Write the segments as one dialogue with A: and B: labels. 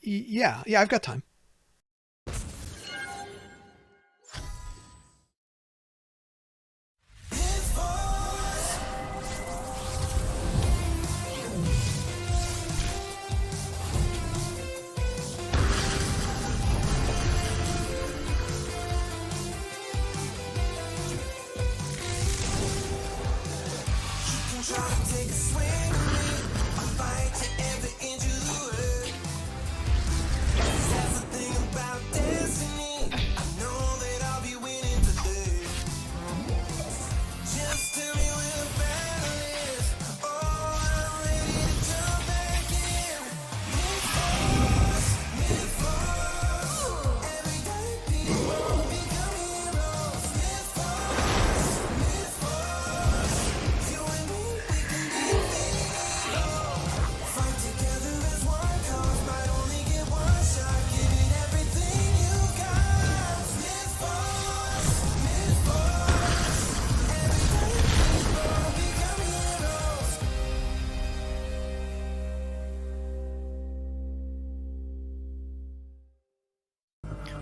A: Yeah, I've got time.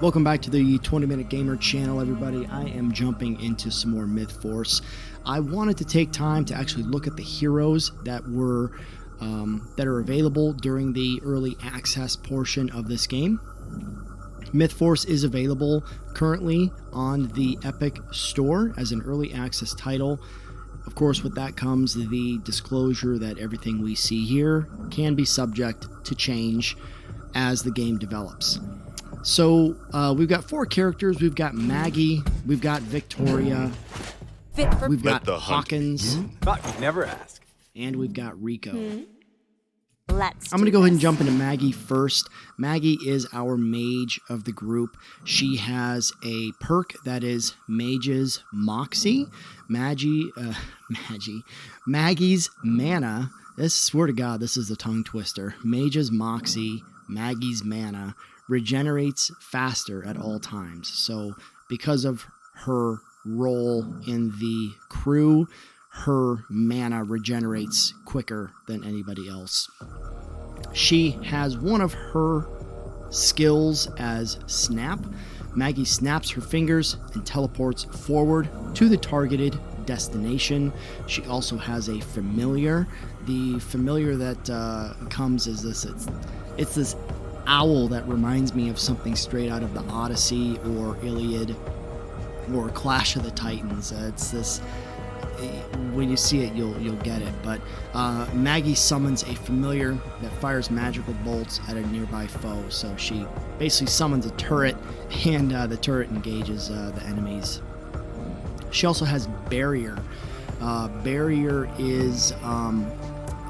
A: Welcome back to the 20-Minute Gamer channel, everybody. I am jumping into some more Mythforce. I wanted to take time to actually look at the heroes that are available during the early access portion of this game. Mythforce is available currently on the Epic Store as an early access title. Of course, with that comes the disclosure that everything we see here can be subject to change as the game develops. So we've got 4 characters. We've got Maggie, we've got Victoria, we've got Hawkins,
B: Thought you'd never ask.
A: And we've got Rico.
C: I'm
A: going to go ahead and jump into Maggie first. Maggie is our mage of the group. She has a perk that is Mage's Moxie. Maggie's Mana. Swear to God, this is a tongue twister. Mage's Moxie, Maggie's Mana, regenerates faster at all times. So because of her role in the crew, her mana regenerates quicker than anybody else. She has one of her skills as Snap. Maggie snaps her fingers and teleports forward to the targeted destination. She also has a familiar. The familiar that comes is this. It's this owl that reminds me of something straight out of the Odyssey or Iliad or Clash of the Titans. It's this. When you see it, you'll get it. But Maggie summons a familiar that fires magical bolts at a nearby foe. So she basically summons a turret, and the turret engages the enemies. She also has Barrier. Barrier is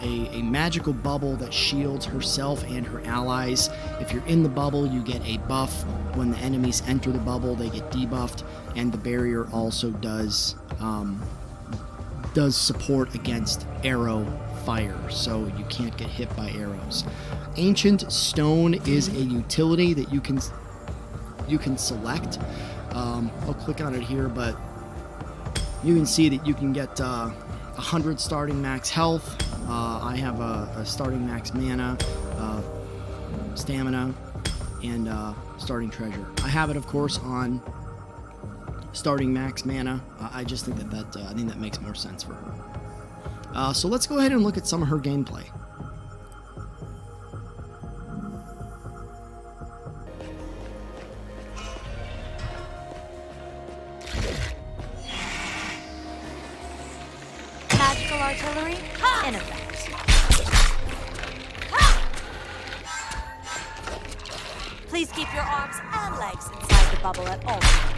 A: a magical bubble that shields herself and her allies. If you're in the bubble, you get a buff. When the enemies enter the bubble, they get debuffed. And the barrier also does support against arrow fire, so you can't get hit by arrows. Ancient Stone is a utility that you can select. I'll click on it here, but you can see that you can get 100 starting max health. I have a starting max mana, stamina, and starting treasure. I have it, of course, on starting max mana. I just think that makes more sense for her. So let's go ahead and look at some of her gameplay.
C: Magical artillery in effect. Please keep your arms and legs inside the bubble at all times.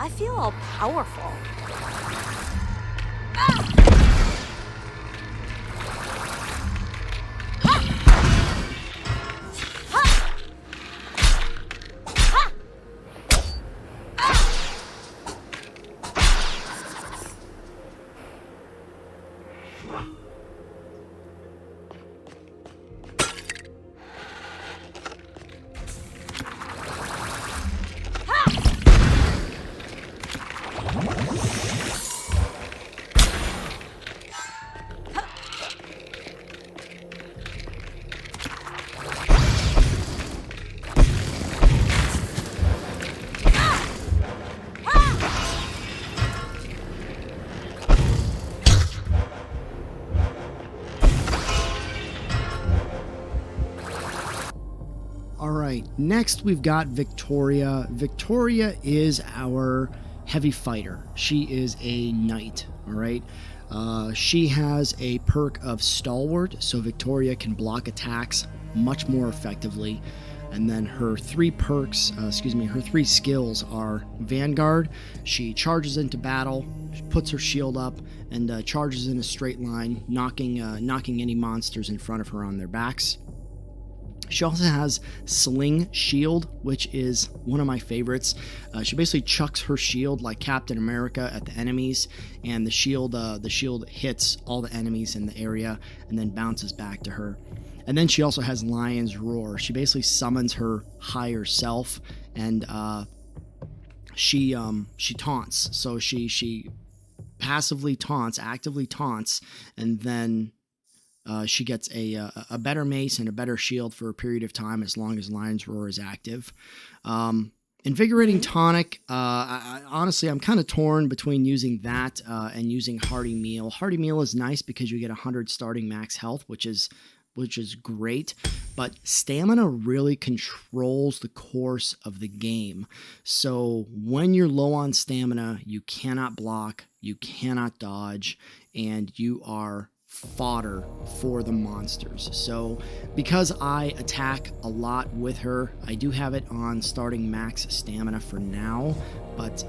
C: I feel all powerful.
A: Next, we've got Victoria. Victoria is our heavy fighter. She is a knight, all right? She has a perk of Stalwart, so Victoria can block attacks much more effectively. And then her three skills are Vanguard. She charges into battle, puts her shield up, and charges in a straight line, knocking any monsters in front of her on their backs. She also has Sling Shield, which is one of my favorites. She basically chucks her shield like Captain America at the enemies, and the shield hits all the enemies in the area and then bounces back to her. And then she also has Lion's Roar. She basically summons her higher self, and she taunts. So she passively taunts, actively taunts, and then she gets a better mace and a better shield for a period of time as long as Lion's Roar is active. Invigorating Tonic, honestly, I'm kind of torn between using that and using Hearty Meal. Hearty Meal is nice because you get 100 starting max health, which is great, but stamina really controls the course of the game. So when you're low on stamina, you cannot block, you cannot dodge, and you are fodder for the monsters. So because I attack a lot with her, I do have it on starting max stamina for now, but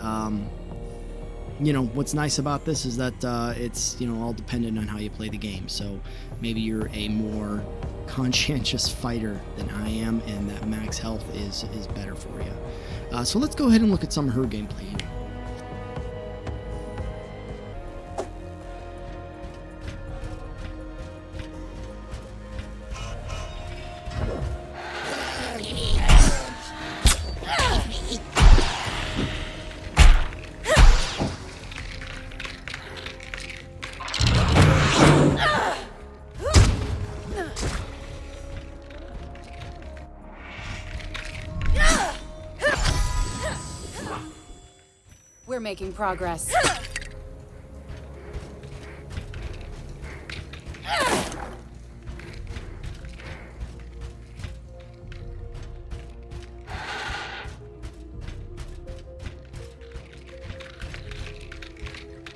A: what's nice about this is that it's all dependent on how you play the game. So maybe you're a more conscientious fighter than I am, and that max health is better for you. So let's go ahead and look at some of her gameplay here.
B: We're making progress.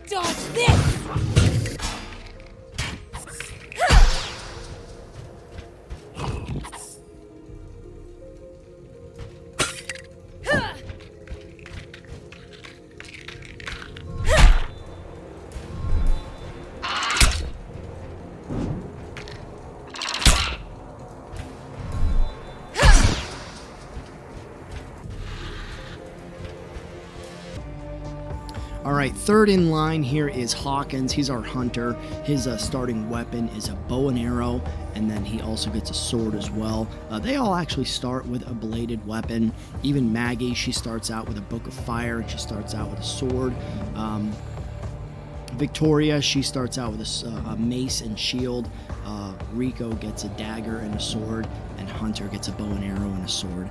C: Dodge this!
A: All right, third in line here is Hawkins. He's our hunter. His starting weapon is a bow and arrow, and then he also gets a sword as well. They all actually start with a bladed weapon. Even Maggie, she starts out with a book of fire, and she starts out with a sword. Victoria, she starts out with a mace and shield. Rico gets a dagger and a sword, and Hunter gets a bow and arrow and a sword.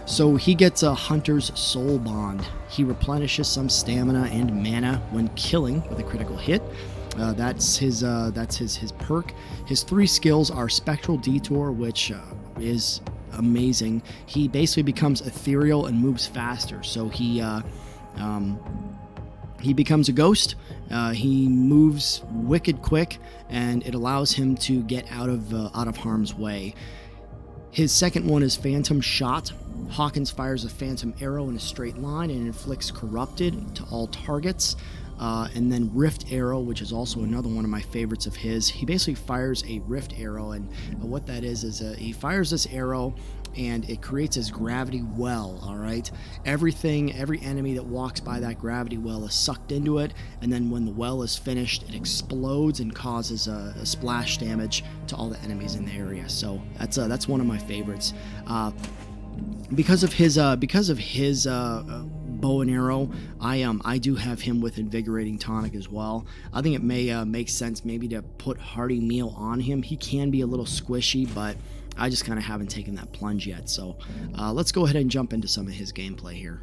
A: So he gets a Hunter's Soul Bond. He replenishes some stamina and mana when killing with a critical hit. That's his perk. His three skills are Spectral Detour, which is amazing. He basically becomes ethereal and moves faster. So he becomes a ghost. He moves wicked quick, and it allows him to get out of harm's way. His second one is Phantom Shot. Hawkins fires a phantom arrow in a straight line and inflicts Corrupted to all targets. And then Rift Arrow, which is also another one of my favorites of his. He basically fires a Rift Arrow, and what that is he fires this arrow, and it creates this gravity well, all right? Every enemy that walks by that gravity well is sucked into it, and then when the well is finished, it explodes and causes a splash damage to all the enemies in the area. So that's one of my favorites. Because of his bow and arrow, I do have him with Invigorating Tonic as well. I think it may make sense maybe to put Hearty Meal on him. He can be a little squishy, but I just kind of haven't taken that plunge yet. So let's go ahead and jump into some of his gameplay here.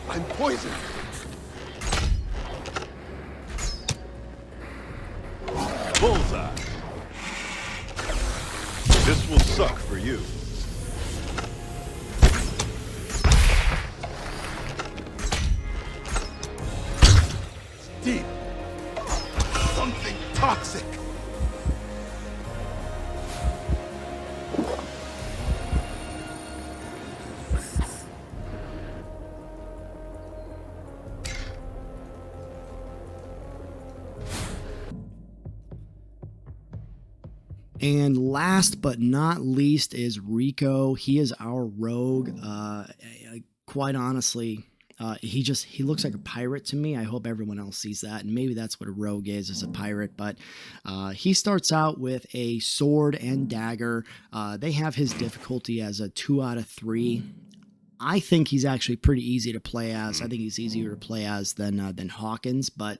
D: I'm poisoned.
E: Bullseye. This will suck for you.
D: Deep. Something toxic.
A: And last but not least is Rico. He is our rogue. Quite honestly, he looks like a pirate to me. I hope everyone else sees that, and maybe that's what a rogue is a pirate. But he starts out with a sword and dagger. They have his difficulty as a 2 out of 3. I think he's actually pretty easy to play as. I think he's easier to play as than Hawkins, but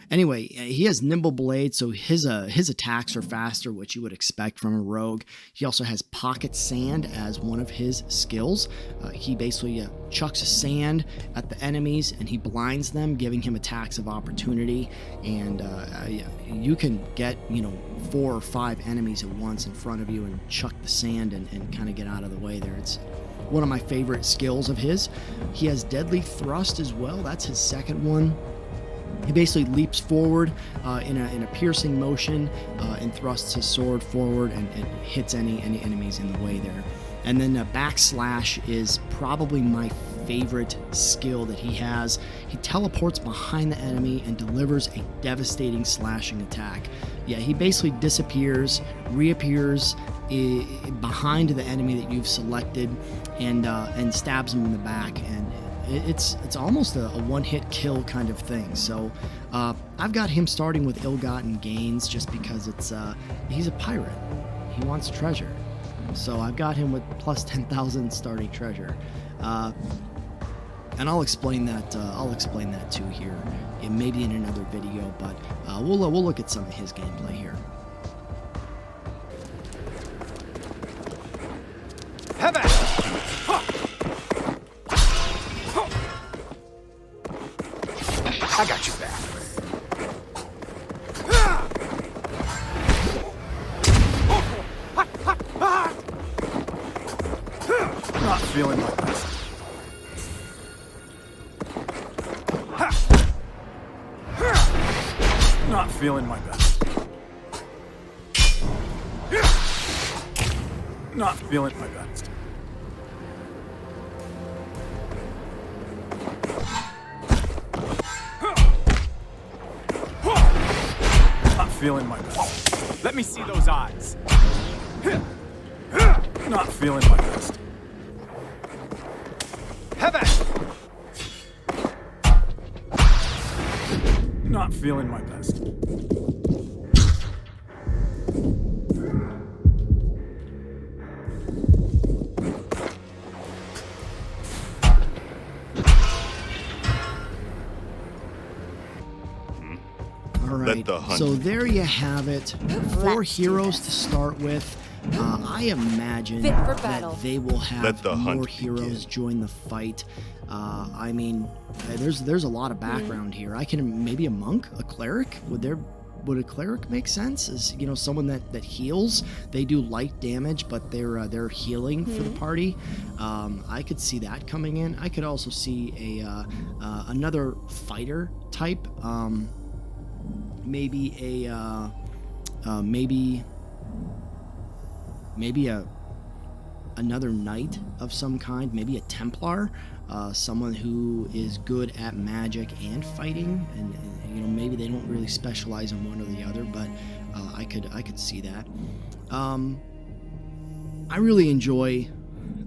A: anyway, he has nimble blade, so his attacks are faster, which you would expect from a rogue. He also has pocket sand as one of his skills. He basically chucks sand at the enemies and he blinds them, giving him attacks of opportunity. And you can get 4 or 5 enemies at once in front of you and chuck the sand and kind of get out of the way there. It's one of my favorite skills of his. He has deadly thrust as well. That's his second one. He basically leaps forward in a piercing motion and thrusts his sword forward and hits any enemies in the way there. And then backslash is probably my favorite skill that he has. He teleports behind the enemy and delivers a devastating slashing attack. Yeah, he basically disappears, reappears behind the enemy that you've selected, and stabs him in the back. And it's almost a one-hit kill kind of thing. So I've got him starting with ill-gotten gains just because he's a pirate. He wants treasure. So I've got him with plus 10,000 starting treasure. And I'll explain that too here, maybe in another video. But we'll look at some of his gameplay here.
D: I got you back. Not feeling my best. Not feeling my best. Not feeling my best. Feeling my best. Let me see those eyes. Not feeling my best. Heaven! Not feeling my best.
A: Alright, so there you have it. 4 heroes to start with. I imagine that they will have more heroes join the fight. I mean, there's a lot of background here. I can maybe a monk, a cleric. Would a cleric make sense? Is someone that heals? They do light damage, but they're healing for the party. I could see that coming in. I could also see another fighter type. Maybe another knight of some kind, maybe a Templar, someone who is good at magic and fighting, and maybe they don't really specialize in one or the other, but I could see that. I really enjoy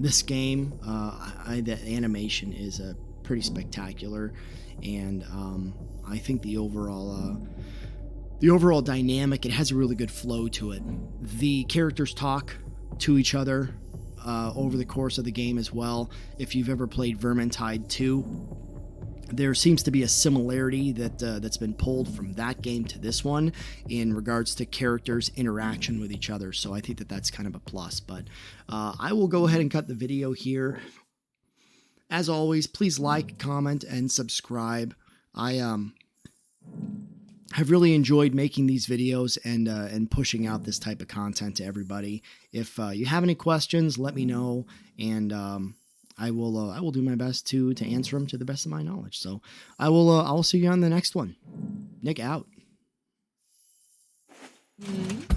A: this game. The animation is pretty spectacular, and I think the overall dynamic, it has a really good flow to it. The characters talk to each other over the course of the game as well. If you've ever played Vermintide 2, there seems to be a similarity that's been pulled from that game to this one in regards to characters' interaction with each other. So I think that's kind of a plus. But I will go ahead and cut the video here. As always, please like, comment, and subscribe. I have really enjoyed making these videos and pushing out this type of content to everybody. If you have any questions, let me know, and I will do my best to answer them to the best of my knowledge. So I'll see you on the next one. Nick out.